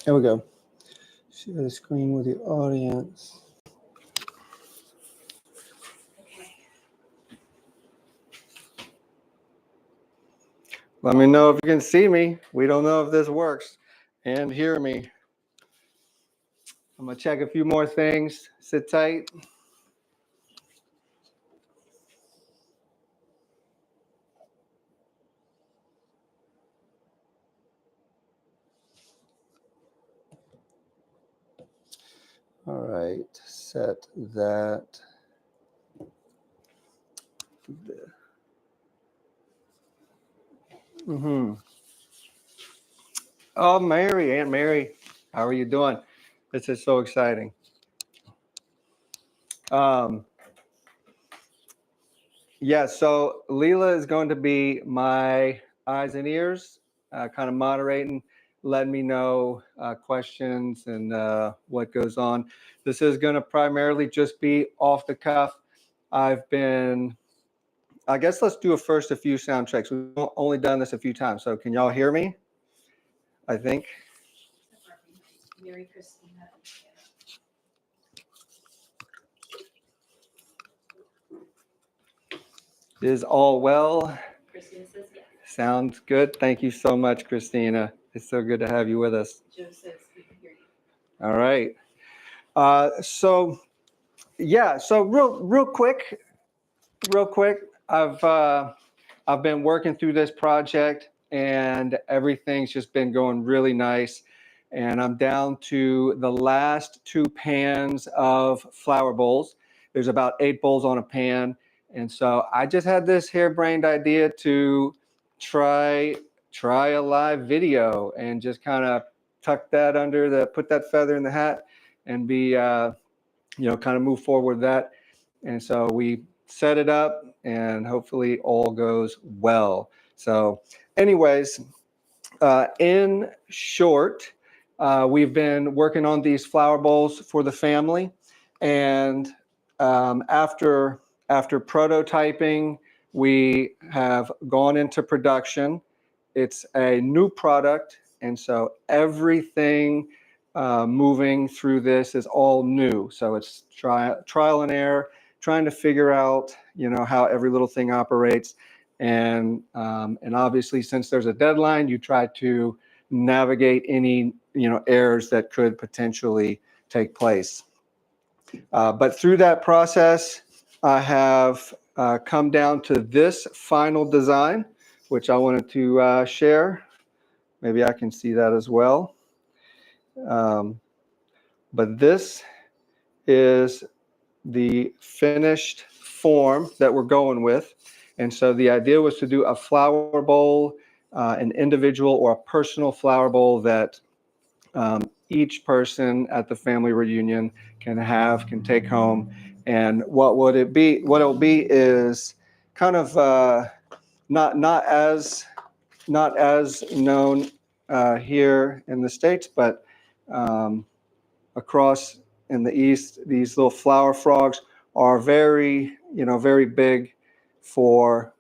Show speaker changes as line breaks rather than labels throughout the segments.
There we go. Share the screen with the audience. Let me know if you can see me. We don't know if this works and hear me. I'm going to check a few more things. Sit tight. All right, set that. Oh, Mary, Aunt Mary, how are you doing? This is so exciting. Yeah, so Leela is going to be my eyes and ears, kind of moderating, letting me know questions and what goes on. This is going to primarily just be off the cuff. I guess let's do a few sound checks. We've only done this a few times, so can y'all hear me? I think.
Mary Christina.
Is all well?
Christina says yes.
Sounds good. Thank you so much, Christina. It's so good to have you with us.
Joe says we can hear you.
All right. So real quick, I've been working through this project and everything's just been going really nice. And I'm down to the last 2 pans of flower bowls. There's about 8 bowls on a pan. And so I just had this harebrained idea to try a live video and just kind of put that feather in the hat and be, kind of move forward with that. And so we set it up and hopefully all goes well. So anyways, in short, we've been working on these flower bowls for the family. And after prototyping, we have gone into production. It's a new product. And so everything moving through this is all new. So it's trial and error, trying to figure out, how every little thing operates. And obviously, since there's a deadline, you try to navigate any, errors that could potentially take place. But through that process, I have come down to this final design, which I wanted to share. Maybe I can see that as well. But this is the finished form that we're going with. And so the idea was to do a flower bowl, an individual or a personal flower bowl that each person at the family reunion can take home. And what it'll be is kind of not as known here in the States, but across in the East, these little flower frogs are very big for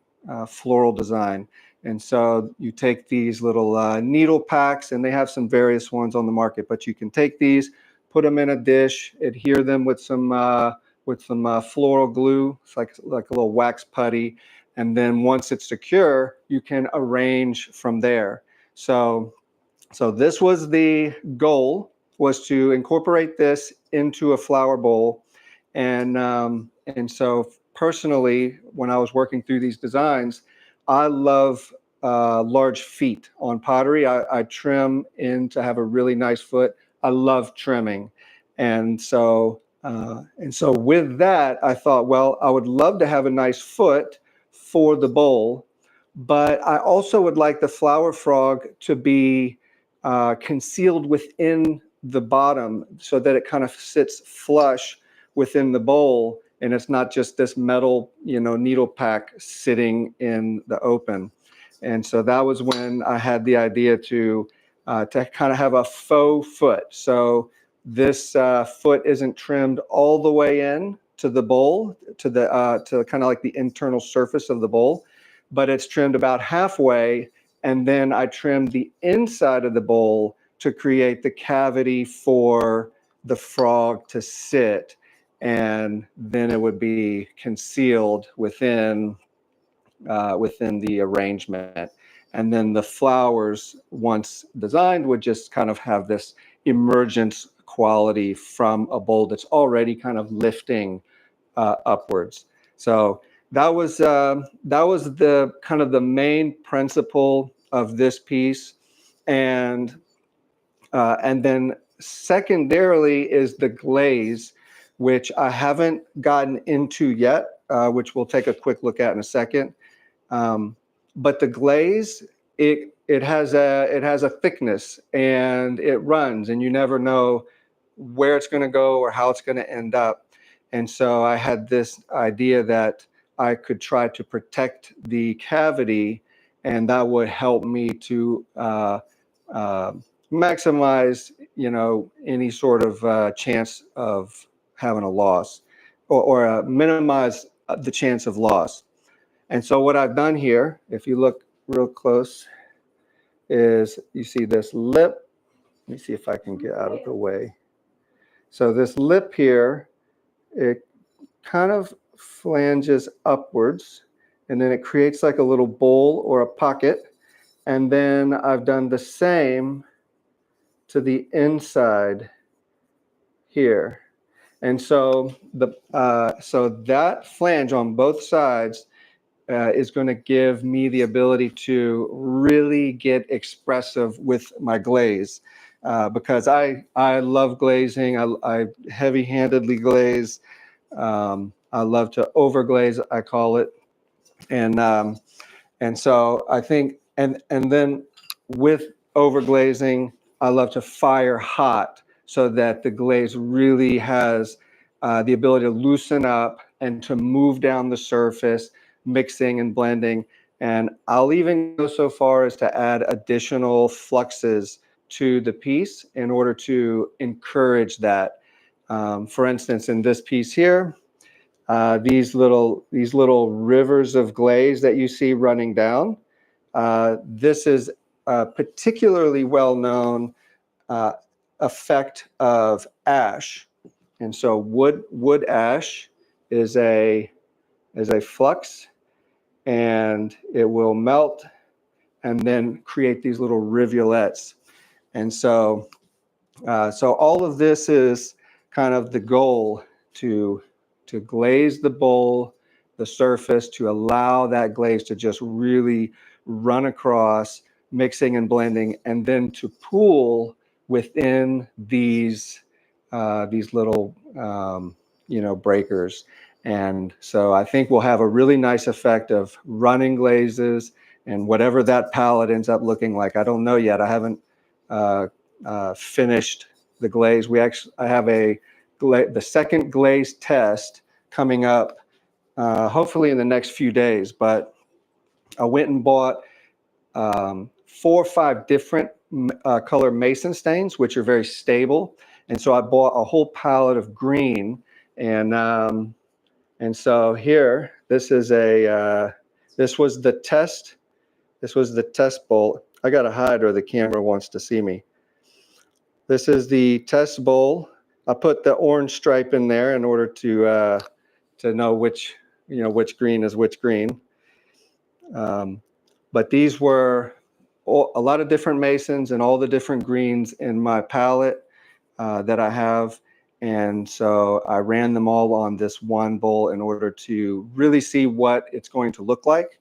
floral design. And so you take these little needle packs, and they have some various ones on the market, but you can take these, put them in a dish, adhere them with some floral glue. It's like a little wax putty. And then once it's secure, you can arrange from there. So this was the goal, was to incorporate this into a flower bowl. And so personally, when I was working through these designs, I love large feet on pottery. I trim in to have a really nice foot. I love trimming. And so with that, I thought, well, I would love to have a nice foot for the bowl, but I also would like the flower frog to be concealed within the bottom so that it kind of sits flush within the bowl, and it's not just this metal, needle pack sitting in the open. And so that was when I had the idea to kind of have a faux foot. So this foot isn't trimmed all the way in to the bowl, to kind of like the internal surface of the bowl, but it's trimmed about halfway. And then I trimmed the inside of the bowl to create the cavity for the frog to sit, and then it would be concealed within the arrangement. And then the flowers, once designed, would just kind of have this emergence quality from a bowl that's already kind of lifting upwards. So that was the kind of the main principle of this piece, and then secondarily is the glaze, which I haven't gotten into yet, which we'll take a quick look at in a second. But the glaze, it has a thickness, and it runs, and you never know where it's going to go or how it's going to end up. And so I had this idea that I could try to protect the cavity, and that would help me to maximize, any sort of chance of having a loss, or minimize the chance of loss. And so what I've done here, if you look real close, is you see this lip. Let me see if I can get out of the way. So this lip here, it kind of flanges upwards, and then it creates like a little bowl or a pocket. And then I've done the same to the inside here. And so so that flange on both sides is going to give me the ability to really get expressive with my glaze, because I love glazing. I heavy-handedly glaze. I love to overglaze, I call it, and so I think, and then with overglazing, I love to fire hot so that the glaze really has the ability to loosen up and to move down the surface, mixing and blending. And I'll even go so far as to add additional fluxes to the piece in order to encourage that. For instance, in this piece here, these little rivers of glaze that you see running down, this is a particularly well-known effect of ash. And so wood ash is a flux, and it will melt and then create these little rivulets. And so all of this is kind of the goal, to glaze the bowl, the surface, to allow that glaze to just really run across, mixing and blending, and then to pool within these little breakers. And so I think we'll have a really nice effect of running glazes, and whatever that palette ends up looking like, I don't know yet. I haven't finished the glaze. I have the second glaze test coming up, hopefully in the next few days. But I went and bought 4 or 5 different color mason stains, which are very stable. And so I bought a whole palette of green, and so here, this was the test bowl. I got to hide, or the camera wants to see me. This is the test bowl. I put the orange stripe in there in order to know which green is which green. But these were a lot of different masons and all the different greens in my palette that I have. And so I ran them all on this one bowl in order to really see what it's going to look like.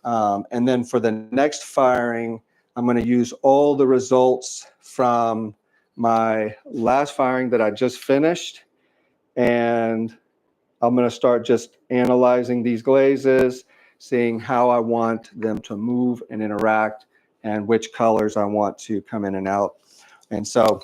And then for the next firing, I'm going to use all the results from my last firing that I just finished. And I'm going to start just analyzing these glazes, seeing how I want them to move and interact, and which colors I want to come in and out. And so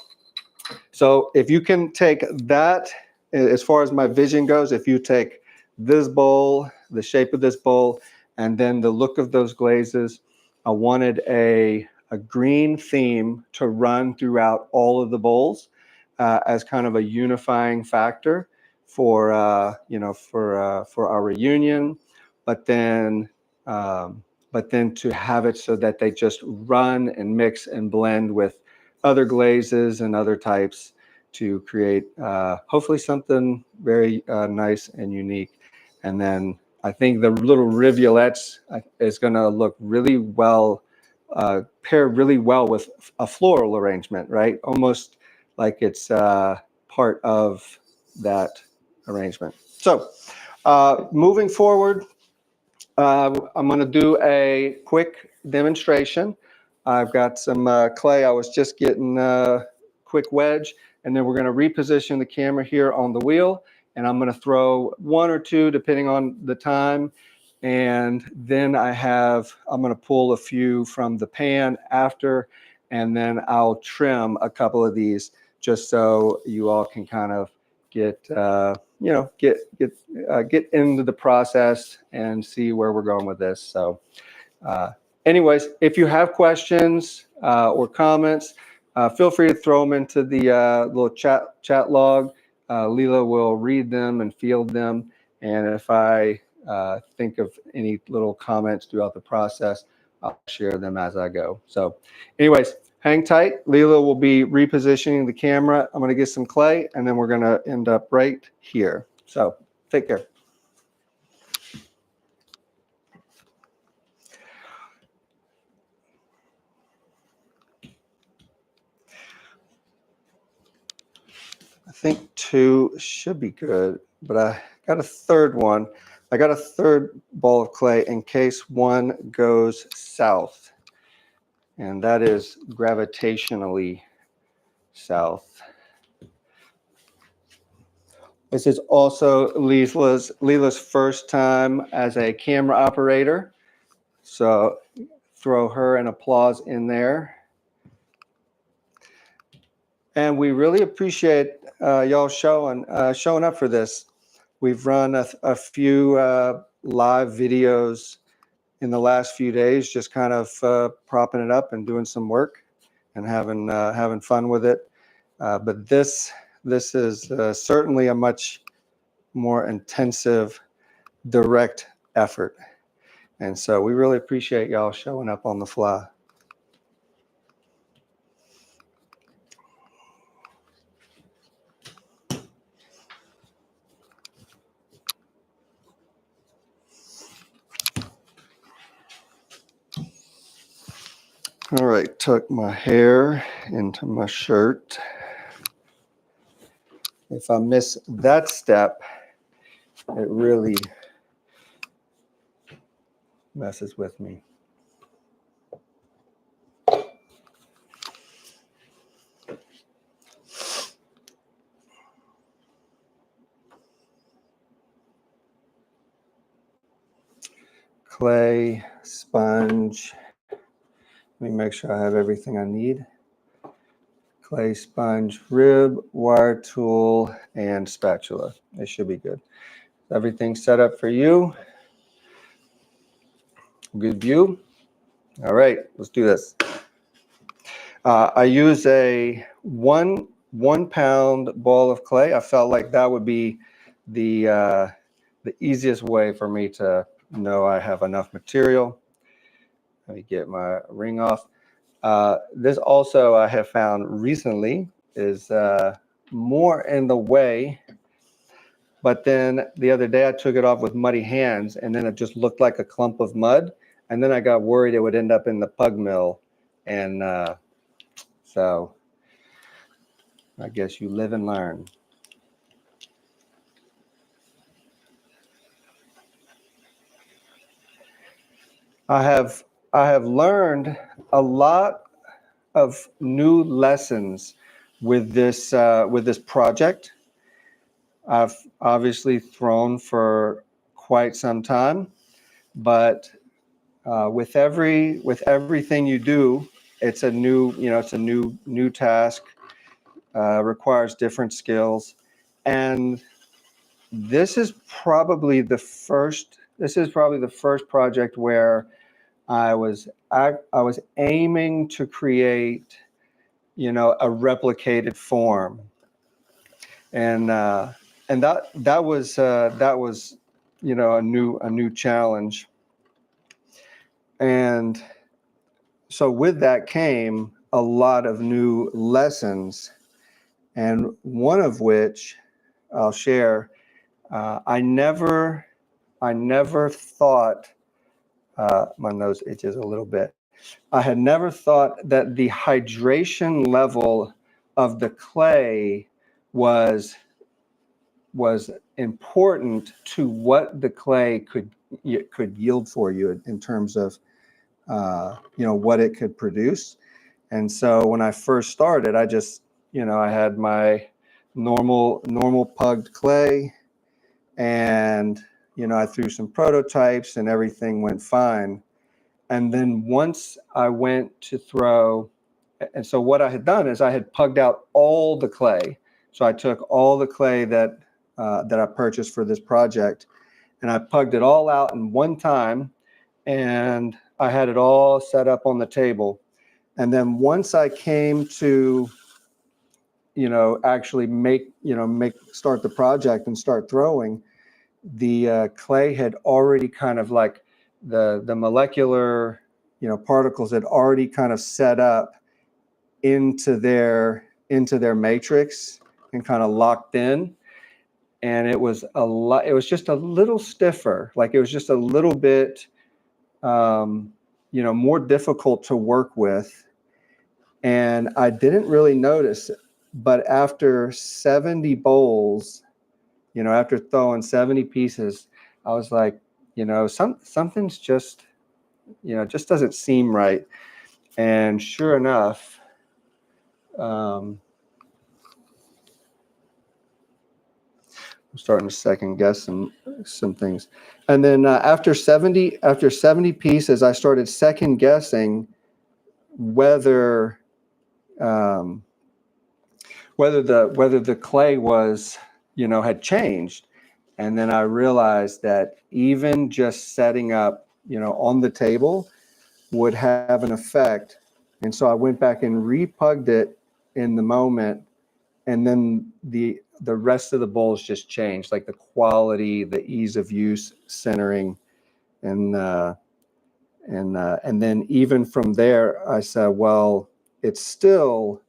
if you can take that, as far as my vision goes, if you take this bowl, the shape of this bowl, and then the look of those glazes, I wanted a green theme to run throughout all of the bowls as kind of a unifying factor for our reunion, but then to have it so that they just run and mix and blend with other glazes and other types to create hopefully something very nice and unique. And then I think the little rivulets is going to look really well, pair really well with a floral arrangement, right? Almost like it's part of that arrangement. So moving forward, I'm going to do a quick demonstration. I've got some clay. I was just getting a quick wedge, and then we're going to reposition the camera here on the wheel, and I'm going to throw one or two depending on the time. And then I'm going to pull a few from the pan after, and then I'll trim a couple of these just so you all can kind of get get into the process and see where we're going with this. So anyways, if you have questions or comments, feel free to throw them into the little chat log. Leela will read them and field them. And if I think of any little comments throughout the process, I'll share them as I go. So anyways, hang tight. Leela will be repositioning the camera. I'm going to get some clay, and then we're going to end up right here. So take care. I think 2 should be good, but I got a third one. I got a third ball of clay in case one goes south, and that is gravitationally south. This is also Leela's first time as a camera operator, so throw her an applause in there. And we really appreciate y'all showing up for this. We've run a few live videos in the last few days, just kind of propping it up and doing some work and having fun with it. But this is certainly a much more intensive, direct effort. And so we really appreciate y'all showing up on the fly. All right, tuck my hair into my shirt. If I miss that step, it really messes with me. Clay, sponge. Let me make sure I have everything I need. Clay, sponge, rib, wire tool, and spatula. It should be good. Everything set up for you. Good view. All right, let's do this. I use a one pound ball of clay. I felt like that would be the easiest way for me to know I have enough material. Let me get my ring off. This also I have found recently is more in the way, but then the other day I took it off with muddy hands, and then it just looked like a clump of mud, and then I got worried it would end up in the pug mill, and so I guess you live and learn. I have learned a lot of new lessons with this project. I've obviously thrown for quite some time, but with everything you do, it's a new task. Requires different skills, and this is probably the first project where I was aiming to create, a replicated form, and that was a new challenge, and so with that came a lot of new lessons, and one of which I'll share. I never thought, my nose itches a little bit. I had never thought that the hydration level of the clay was important to what the clay could yield for you in terms of what it could produce. And so when I first started, I just I had my normal pugged clay, and I threw some prototypes and everything went fine. And then once I went to throw, and so what I had done is I had pugged out all the clay. So I took all the clay that I purchased for this project, and I pugged it all out in one time, and I had it all set up on the table. And then once I came to, actually start the project and start throwing, the clay had already kind of like the molecular, particles had already kind of set up into their matrix and kind of locked in. And it was just a little stiffer. Like it was just a little bit, more difficult to work with. And I didn't really notice, but after 70 bowls, after throwing 70 pieces, I was like, something's just, just doesn't seem right. And sure enough, I'm starting to second guess some things. And then after 70 pieces, I started second guessing whether the clay was, had changed. And then I realized that even just setting up, on the table would have an effect. And so I went back and repugged it in the moment. And then the rest of the bowls just changed, like the quality, the ease of use, centering. And then even from there, I said, well, it still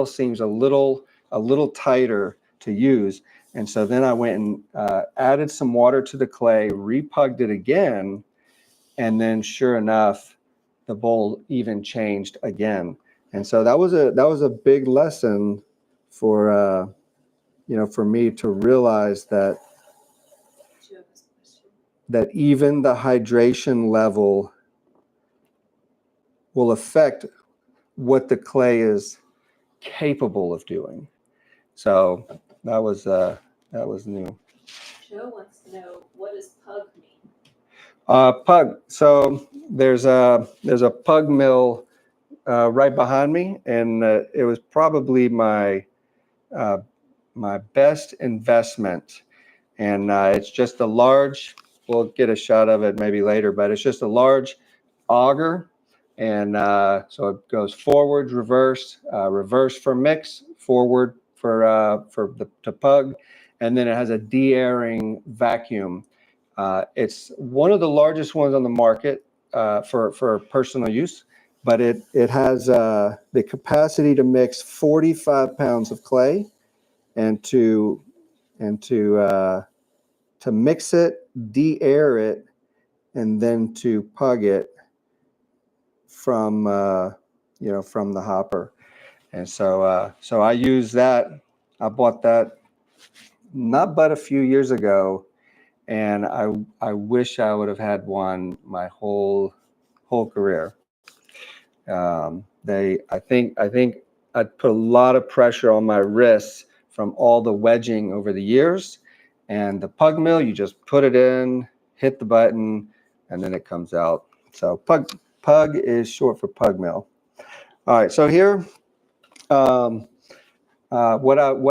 seems a little tighter to use. And so then I went and added some water to the clay, repugged it again, and then sure enough, the bowl even changed again. And so that was a big lesson for for me to realize that even the hydration level will affect what the clay is capable of doing. So that was new.
Joe wants to know, what does pug mean?
Pug. So there's a pug mill right behind me, and it was probably my best investment. And it's just a large. We'll get a shot of it maybe later, but it's just a large auger, and so it goes forward, reverse, reverse for mix, forward for to pug, and then it has a de-airing vacuum. It's one of the largest ones on the market for personal use, but it has the capacity to mix 45 pounds of clay, and to mix it, de-air it, and then to pug it from from the hopper. And so I use that. I bought that not but a few years ago, and I wish I would have had one my whole career. I think I'd put a lot of pressure on my wrists from all the wedging over the years, and the pug mill, you just put it in, hit the button, and then it comes out. So pug is short for pug mill. All right, so here, what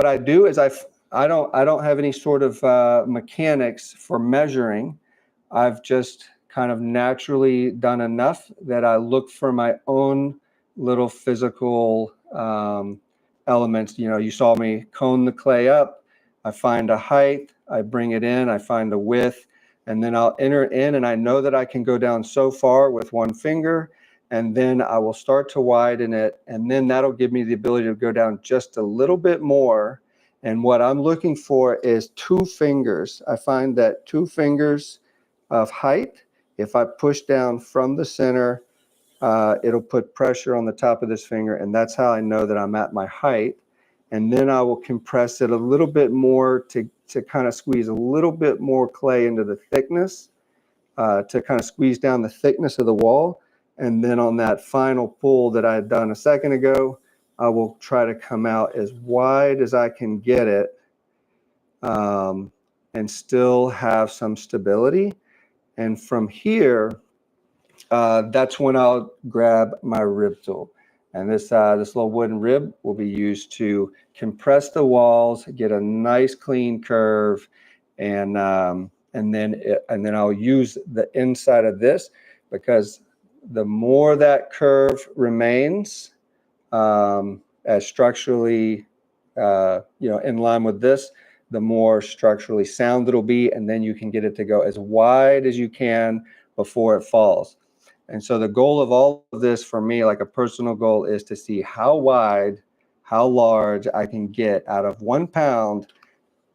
I do is I don't have any sort of mechanics for measuring. I've just kind of naturally done enough that I look for my own little physical elements. You saw me cone the clay up. I find a height, I bring it in, I find a width, and then I'll enter it in, and I know that I can go down so far with one finger, and then I will start to widen it, and then that'll give me the ability to go down just a little bit more. And what I'm looking for is 2 fingers. I find that 2 fingers of height, if I push down from the center, it'll put pressure on the top of this finger, and that's how I know that I'm at my height. And then I will compress it a little bit more to kind of squeeze a little bit more clay into the thickness, to kind of squeeze down the thickness of the wall. And then on that final pull that I had done a second ago, I will try to come out as wide as I can get it, and still have some stability. And from here, that's when I'll grab my rib tool. And this little wooden rib will be used to compress the walls, get a nice clean curve, and then I'll use the inside of this, because the more that curve remains as structurally in line with this, the more structurally sound it'll be, and then you can get it to go as wide as you can before it falls. And so the goal of all of this for me, like a personal goal, is to see how wide, how large I can get out of 1 pound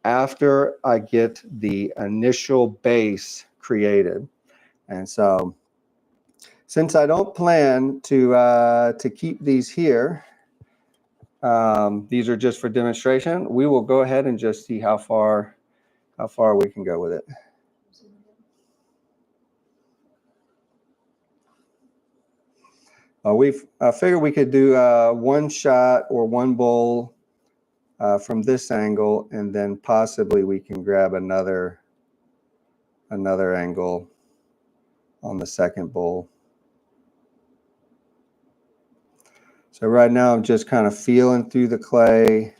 after I get the initial base created. And so since I don't plan to keep these here, these are just for demonstration, we will go ahead and just see how far we can go with it. I figured we could do 1 shot or 1 bowl from this angle, and then possibly we can grab another angle on the second bowl. So right now I'm just kind of feeling through the clay.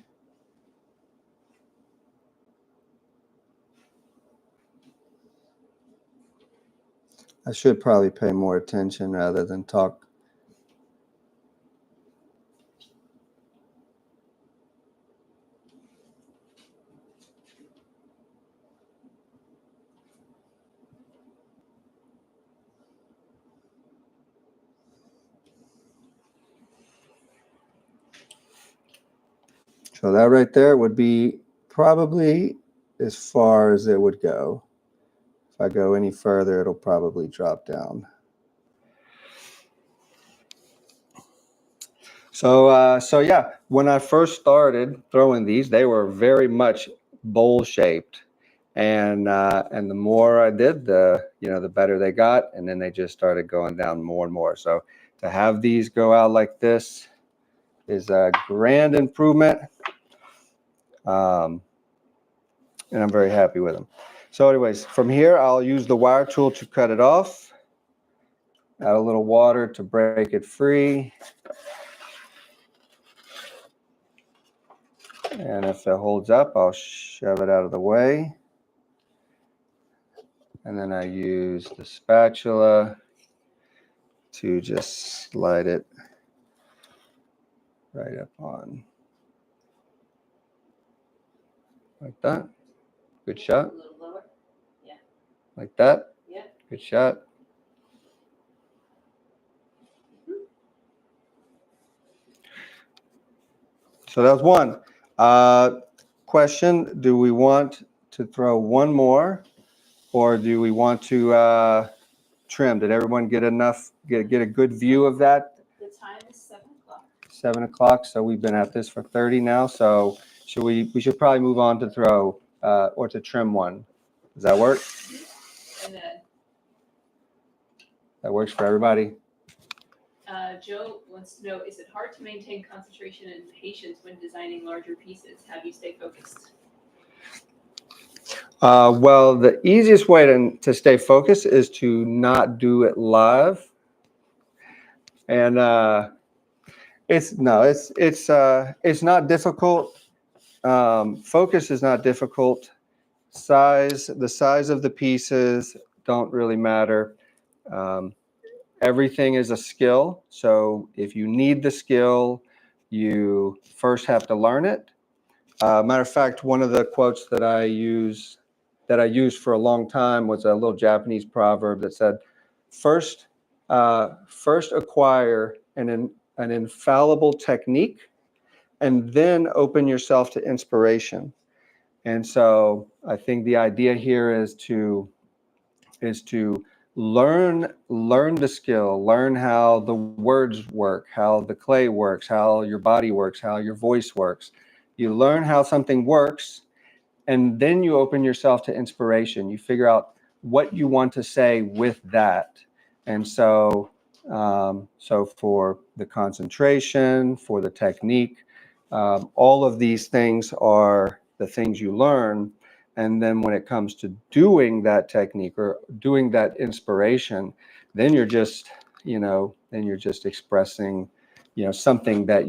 I should probably pay more attention rather than talk. So that right there would be probably as far as it would go. If I go any further, it'll probably drop down. So yeah, when I first started throwing these, they were very much bowl shaped, and the more I did, the better they got, and then they just started going down more and more. So to have these go out like this is a grand improvement, and I'm very happy with them. So anyways, from here, I'll use the wire tool to cut it off, add a little water to break it free. And if it holds up, I'll shove it out of the way. And then I use the spatula to just slide it right up on. Like that. Good shot.
A little lower. Yeah.
Like that.
Yeah.
Good shot. So that was one. Question, do we want to throw one more, or do we want to trim? Did everyone get enough, get a good view of that?
The time is 7 o'clock.
7 o'clock, so we've been at this for 30 now, so we should probably move on to throw or to trim one. Does that work?
And then
That works for everybody?
Joe wants to know, is it hard to maintain concentration and patience when designing larger pieces? How do you stay focused?
Well, the easiest way to stay focused is to not do it live. And it's not difficult. Focus is not difficult. The size of the pieces don't really matter. Everything is a skill. So if you need the skill, you first have to learn it. Matter of fact, one of the quotes that I used for a long time was a little Japanese proverb that said, first first acquire an infallible technique, and then open yourself to inspiration. And so I think the idea here is to learn the skill, learn how the words work, how the clay works, how your body works, how your voice works. You learn how something works, and then you open yourself to inspiration. You figure out what you want to say with that. And so so for the concentration, for the technique, all of these things are the things you learn. And then when it comes to doing that technique or doing that inspiration, then you're just, then you're just expressing, something that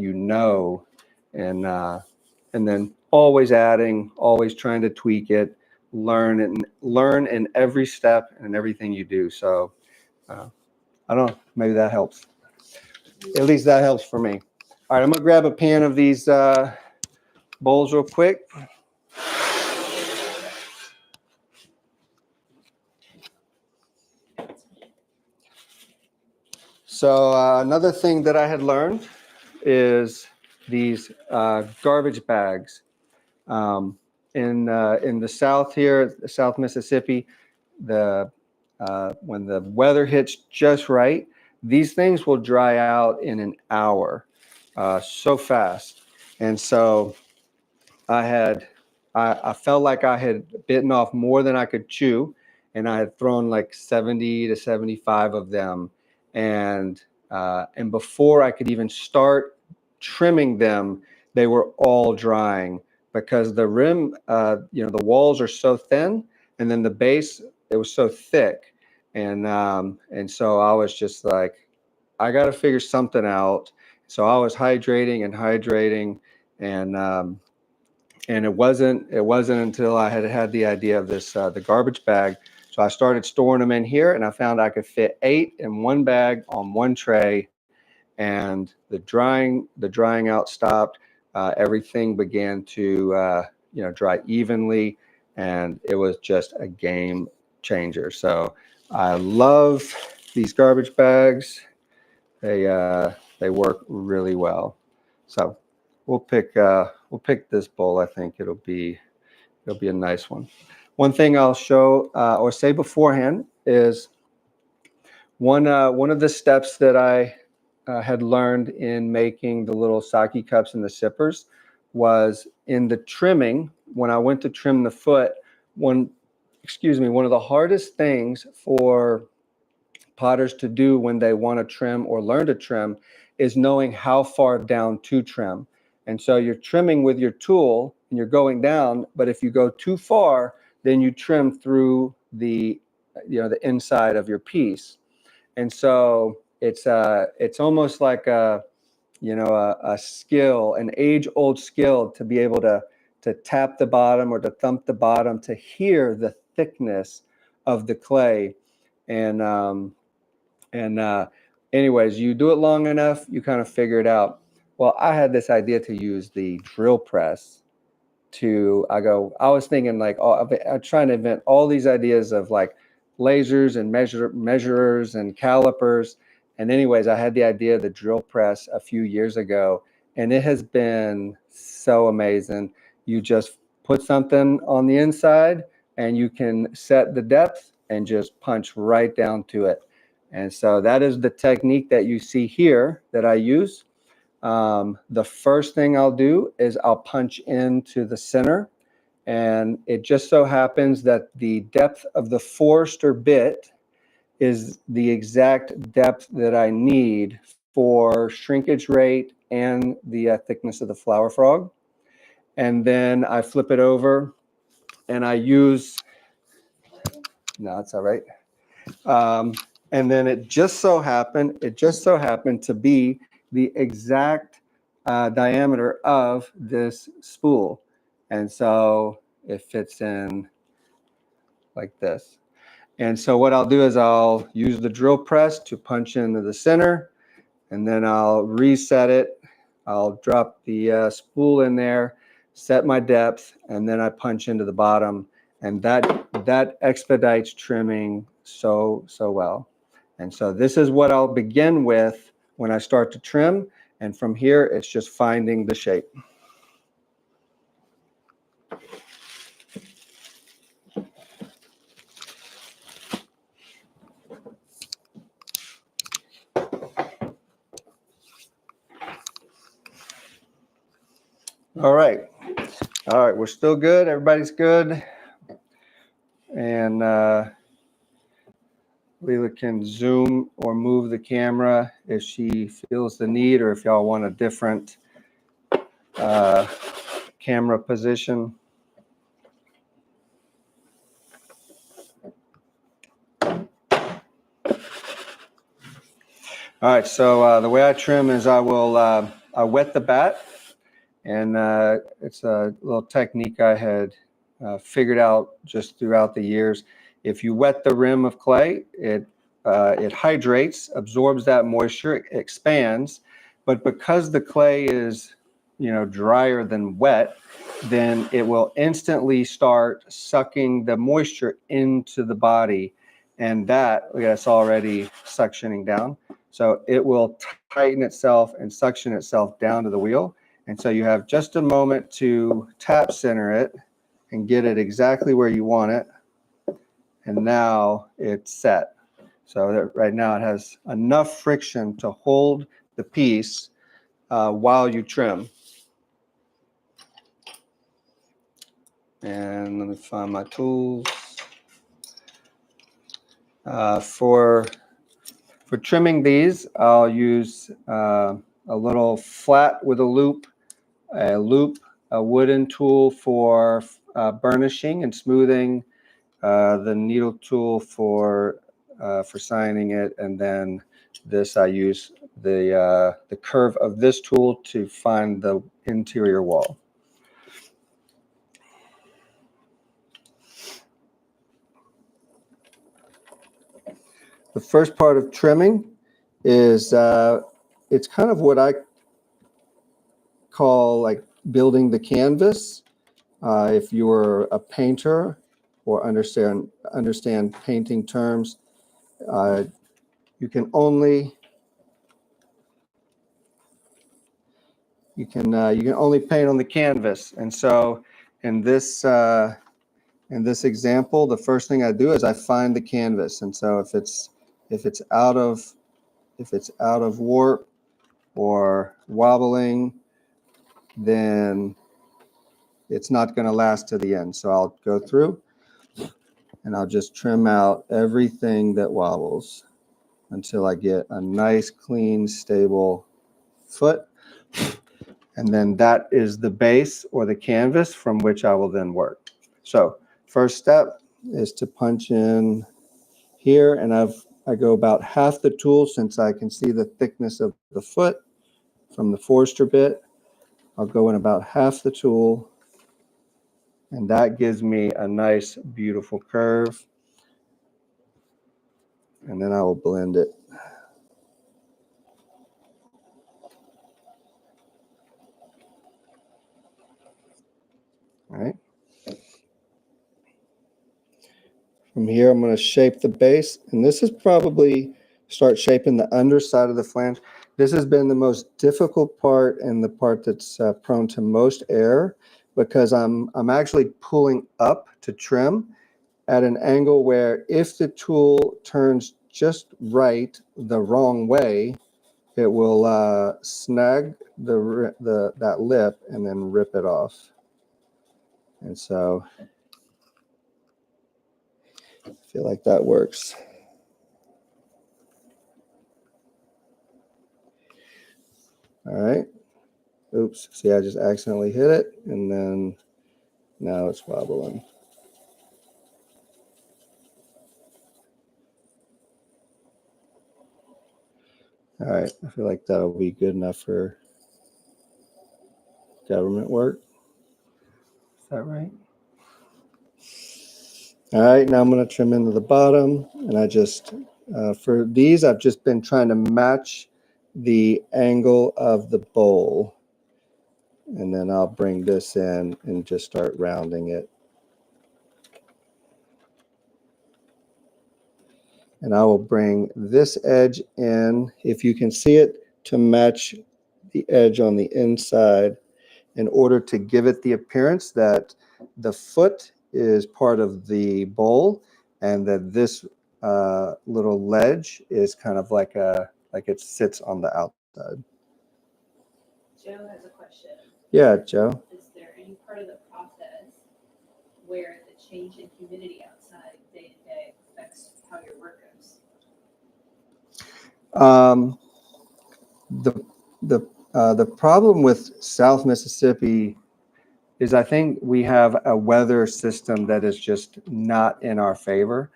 and then always adding, always trying to tweak it, learn in every step and everything you do. So I don't know, maybe that helps. At least that helps for me. All right, I'm gonna grab a pan of these bowls real quick. So another thing that I had learned is these garbage bags. In the South here, South Mississippi, when the weather hits just right, these things will dry out in an hour, so fast. And so I felt like I had bitten off more than I could chew, and I had thrown like 70 to 75 of them. And before I could even start trimming them, they were all drying because the rim, the walls are so thin, and then the base, it was so thick. And so I was just like, I got to figure something out. So I was hydrating, and it wasn't until I had the idea of this the garbage bag. So I started storing them in here, and I found I could fit 8 in one bag on one tray, and the drying out stopped. Everything began to dry evenly, and it was just a game changer. So I love these garbage bags. They work really well. So we'll pick this bowl. I think it'll be a nice one. One thing I'll show or say beforehand is one of the steps that I had learned in making the little sake cups and the sippers was in the trimming. When I went to trim the foot, one of the hardest things for potters to do when they want to trim or learn to trim is knowing how far down to trim. And so you're trimming with your tool and you're going down, but if you go too far, then you trim through the inside of your piece. And so it's almost like a skill, an age-old skill to be able to tap the bottom or to thump the bottom to hear the thickness of the clay. And anyways, you do it long enough, you kind of figure it out. Well, I had this idea to use the drill press I was thinking like, I'm trying to invent all these ideas of like lasers and measurers and calipers. And anyways, I had the idea of the drill press a few years ago, and it has been so amazing. You just put something on the inside and you can set the depth and just punch right down to it. And so that is the technique that you see here that I use. The first thing I'll do is I'll punch into the center, and it just so happens that the depth of the Forster bit is the exact depth that I need for shrinkage rate and the thickness of the flower frog. And then I flip it over and I use, no, it's all right. And then it just so happened to be the exact diameter of this spool. And so it fits in like this. And so what I'll do is I'll use the drill press to punch into the center, and then I'll reset it. I'll drop the spool in there, set my depth, and then I punch into the bottom. And that expedites trimming so well. And so this is what I'll begin with when I start to trim. And from here, it's just finding the shape. All right. All right, we're still good. Everybody's good. And Leila can zoom or move the camera if she feels the need, or if y'all want a different camera position. All right, so the way I trim is I will I wet the bat, and it's a little technique I had figured out just throughout the years. If you wet the rim of clay, it hydrates, absorbs that moisture, it expands, but because the clay is, drier than wet, then it will instantly start sucking the moisture into the body, and it's already suctioning down. So it will tighten itself and suction itself down to the wheel. And so you have just a moment to tap center it and get it exactly where you want it. And now it's set. So that right now it has enough friction to hold the piece while you trim. And let me find my tools. For trimming these, I'll use a little flat with a loop, a wooden tool for burnishing and smoothing, the needle tool for signing it, and then this I use the curve of this tool to find the interior wall. The first part of trimming is it's kind of what I call like building the canvas. If you were a painter or understand painting terms, you can only paint on the canvas. And so in this example, the first thing I do is I find the canvas. And so if it's out of warp or wobbling, then it's not going to last to the end. So I'll go through and I'll just trim out everything that wobbles until I get a nice, clean, stable foot. And then that is the base or the canvas from which I will then work. So first step is to punch in here, and I go about half the tool since I can see the thickness of the foot from the Forster bit. I'll go in about half the tool, and that gives me a nice, beautiful curve. And then I will blend it. All right. From here, I'm going to shape the base, and this is probably start shaping the underside of the flange. This has been the most difficult part and the part that's prone to most error, because I'm actually pulling up to trim at an angle where if the tool turns just right the wrong way, it will snag that lip and then rip it off. And so I feel like that works. All right. Oops. See, I just accidentally hit it, and then now it's wobbling. All right. I feel like that'll be good enough for government work. Is that right? All right. Now I'm going to trim into the bottom, and I just, for these, I've just been trying to match the angle of the bowl. And then I'll bring this in and just start rounding it. And I will bring this edge in, if you can see it, to match the edge on the inside in order to give it the appearance that the foot is part of the bowl and that this little ledge is kind of like it sits on the outside.
Joe has a question.
Yeah, Joe.
Is there any part of the process where the change in humidity outside day to day affects how your work goes?
The the problem with South Mississippi is I think we have a weather system that is just not in our favor.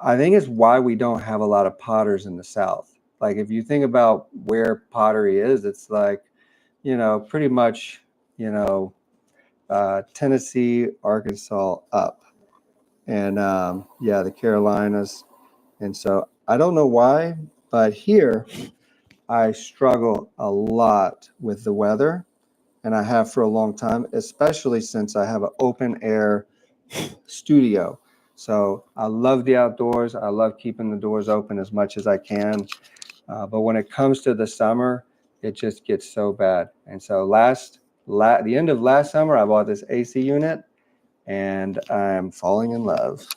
I think it's why we don't have a lot of potters in the South. Like if you think about where pottery is, it's like, pretty much, Tennessee, Arkansas up. And yeah, the Carolinas. And so I don't know why, but here I struggle a lot with the weather, and I have for a long time, especially since I have an open air studio. So I love the outdoors. I love keeping the doors open as much as I can. But when it comes to the summer, it just gets so bad. And so the end of last summer, I bought this AC unit, and I'm falling in love.
Does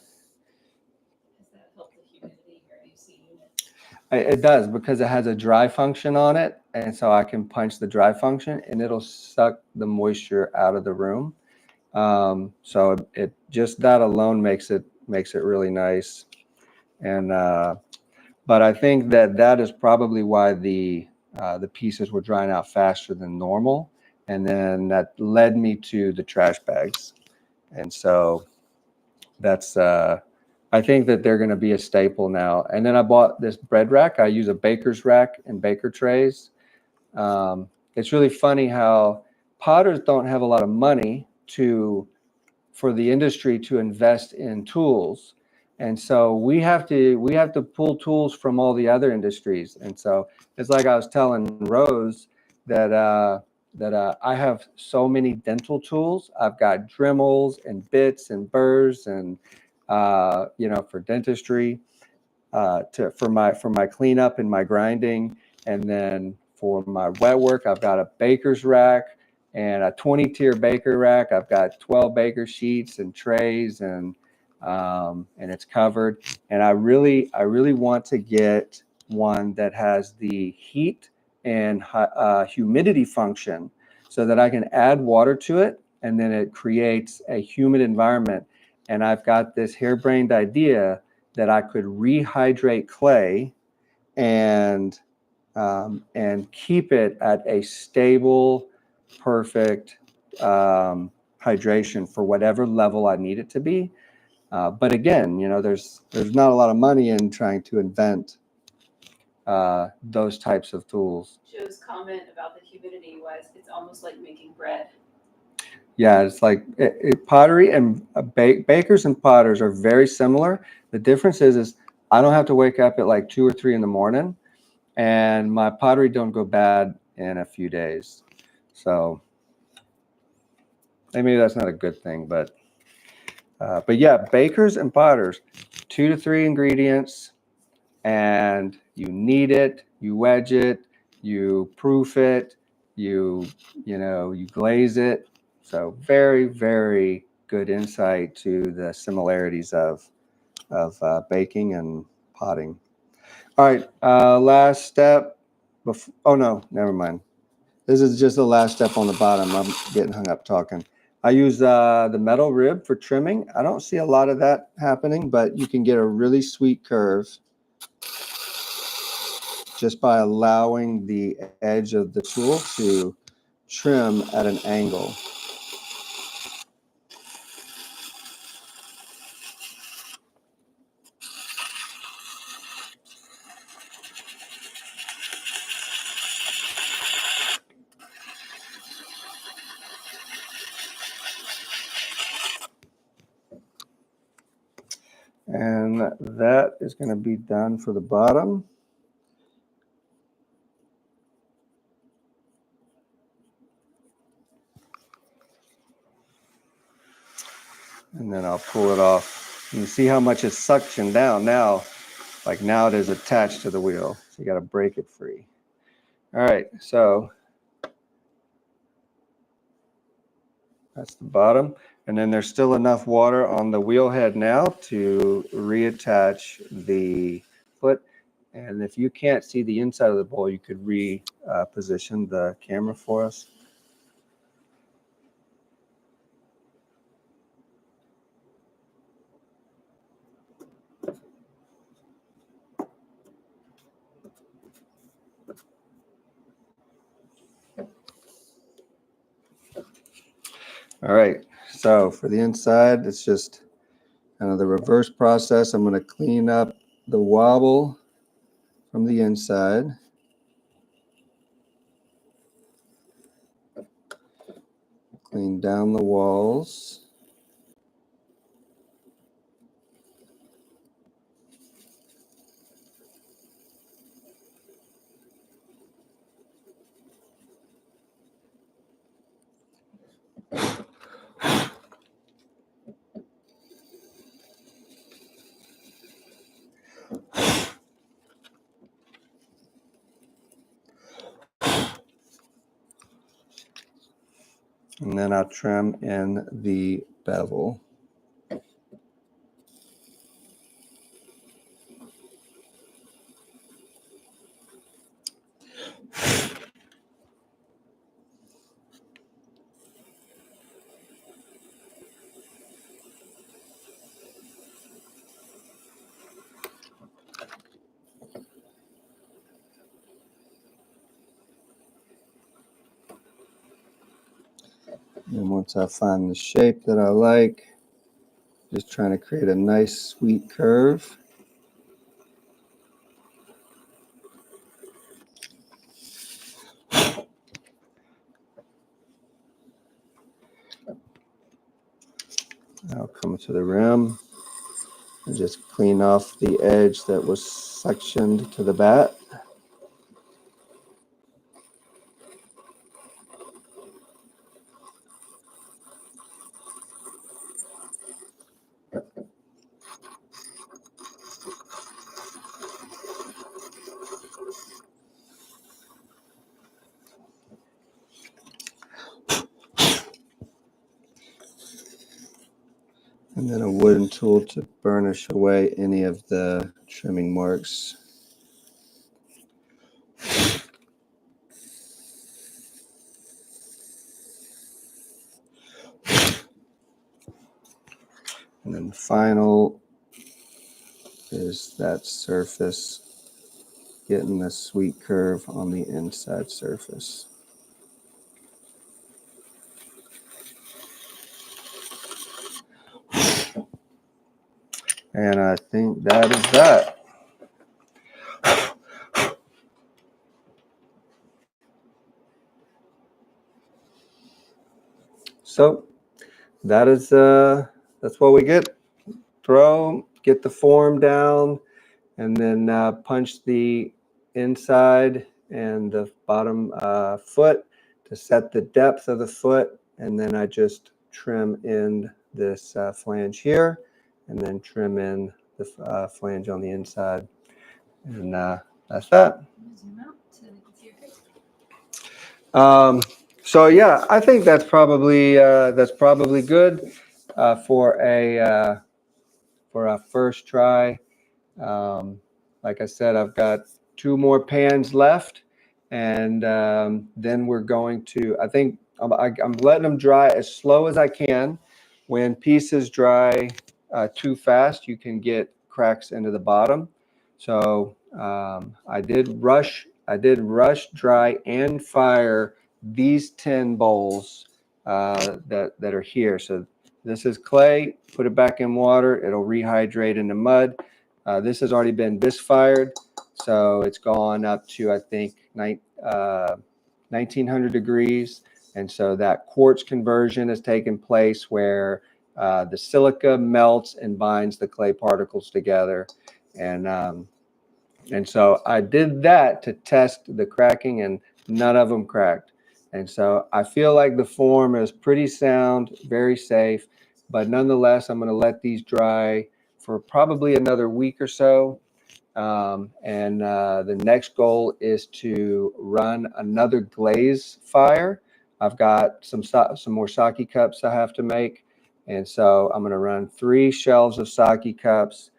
that help the humidity or AC unit?
It does, because it has a dry function on it, and so I can punch the dry function, and it'll suck the moisture out of the room. So it just that alone makes it really nice. And but I think that is probably why the pieces were drying out faster than normal, and then that led me to the trash bags. And so that's I think that they're going to be a staple now. And then I bought this bread rack. I use a baker's rack and baker trays. It's really funny how potters don't have a lot of money for the industry to invest in tools. And so we have to pull tools from all the other industries. And so it's like I was telling Rose that I have so many dental tools. I've got Dremels and bits and burrs and for dentistry, for my cleanup and my grinding, and then for my wet work, I've got a baker's rack and a 20-tier baker rack. I've got 12 baker sheets and trays, and it's covered. And I really want to get one that has the heat and humidity function, so that I can add water to it, and then it creates a humid environment. And I've got this harebrained idea that I could rehydrate clay and keep it at a stable, perfect hydration for whatever level I need it to be. But again, there's not a lot of money in trying to invent those types of tools.
Joe's comment about the humidity was, it's almost like making bread.
Yeah, it's like pottery and bakers and potters are very similar. The difference is I don't have to wake up at like 2 or 3 in the morning, and my pottery don't go bad in a few days. So maybe that's not a good thing, but yeah, bakers and potters, 2 to 3 ingredients, and you knead it, you wedge it, you proof it, you glaze it. So very, very good insight to the similarities of baking and potting. All right, last step. Oh no, never mind. This is just the last step on the bottom. I'm getting hung up talking. I use the metal rib for trimming. I don't see a lot of that happening, but you can get a really sweet curve just by allowing the edge of the tool to trim at an angle. And that is going to be done for the bottom. And then I'll pull it off. You see how much it's suctioned down now. like now it is attached to the wheel. So you got to break it free. All right, so that's the bottom. And then there's still enough water on the wheel head now to reattach the foot. And if you can't see the inside of the bowl, you could reposition the camera for us. All right, so for the inside, it's just kind of the reverse process. I'm going to clean up the wobble from the inside. Clean down the walls. And then I'll trim in the bevel. And once I find the shape that I like, just trying to create a nice sweet curve. I'll come to the rim and just clean off the edge that was sectioned to the bat. And then a wooden tool to burnish away any of the trimming marks. And then the final is that surface, getting the sweet curve on the inside surface. And I think that is that. So that is that's what we get. Throw, get the form down, and then punch the inside and the bottom foot to set the depth of the foot. And then I just trim in this flange here, and then trim in the flange on the inside. And that's that.
Zoom out so they can see your face.
So yeah, I think that's probably good for a first try. Like I said, I've got 2 more pans left, and then we're going to. I think I'm letting them dry as slow as I can. When pieces dry too fast, you can get cracks into the bottom. So I did rush dry and fire these 10 bowls that are here. So this is clay. Put it back in water. It'll rehydrate into mud. This has already been bisque fired, so it's gone up to, I think, 1900 degrees. And so that quartz conversion has taken place where the silica melts and binds the clay particles together. And so I did that to test the cracking, and none of them cracked. And so I feel like the form is pretty sound, very safe, but nonetheless, I'm going to let these dry for probably another week or so. And the next goal is to run another glaze fire. I've got some more sake cups I have to make. And so I'm going to run 3 shelves of sake cups,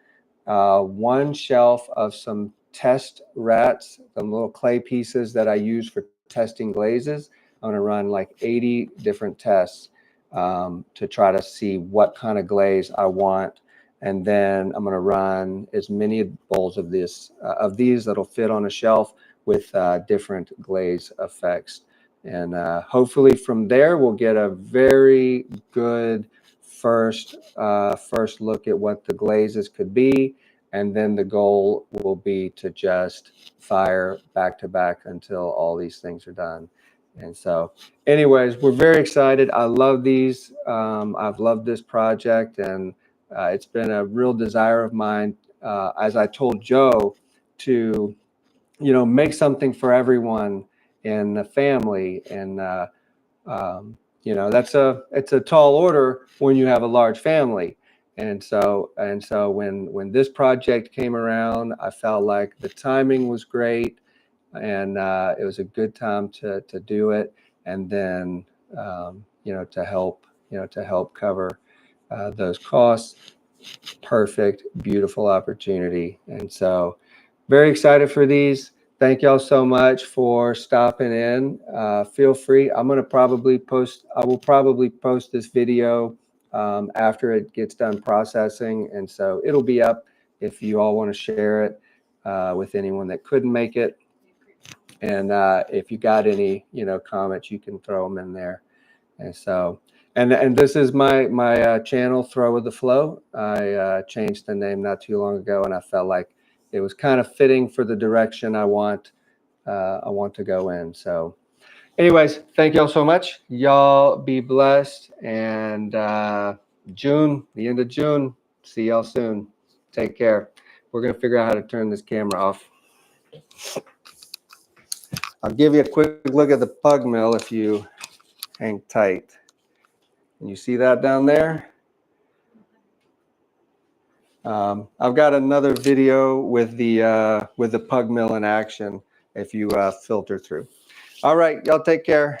1 shelf of some test rats, some little clay pieces that I use for testing glazes. I'm going to run like 80 different tests to try to see what kind of glaze I want. And then I'm going to run as many bowls of these that'll fit on a shelf with different glaze effects. And hopefully from there, we'll get a very good first look at what the glazes could be. And then the goal will be to just fire back to back until all these things are done. And so anyways, we're very excited. I love these. I've loved this project, and it's been a real desire of mine, as I told Joe, to, make something for everyone in the family. And, it's a tall order when you have a large family. And so when this project came around, I felt like the timing was great, and it was a good time to do it. And then, to help cover those costs. Perfect, beautiful opportunity. And so very excited for these. Thank y'all so much for stopping in. Feel free. I will probably post this video after it gets done processing. And so it'll be up if you all want to share it with anyone that couldn't make it. And if you got any, comments, you can throw them in there. And so, and this is my channel, Throw with the Flow. I changed the name not too long ago, and I felt like it was kind of fitting for the direction I want to go in. So anyways, thank y'all so much. Y'all be blessed. And the end of June, see y'all soon. Take care. We're going to figure out how to turn this camera off. I'll give you a quick look at the pug mill if you hang tight. And you see that down there? I've got another video with the pug mill in action if you filter through. All right, y'all take care.